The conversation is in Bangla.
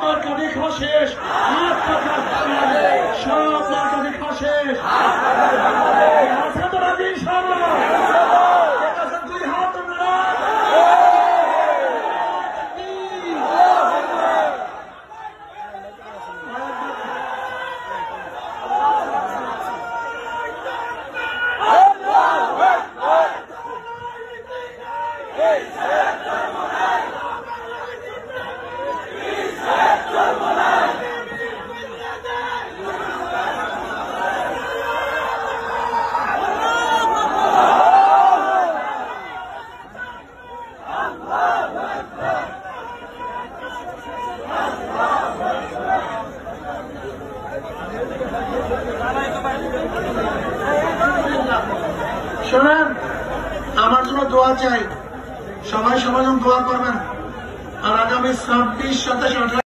মার্কা দেখা শেষ, সব মার্কা দেখা শেষ। আছে তো রাজি ইনশাআল্লাহ? দুই হাত শোনেন, আমার জন্য দোয়া চাই, সবাই সবার জন্য দোয়া করবেন। আর আগামী 26, 27, 28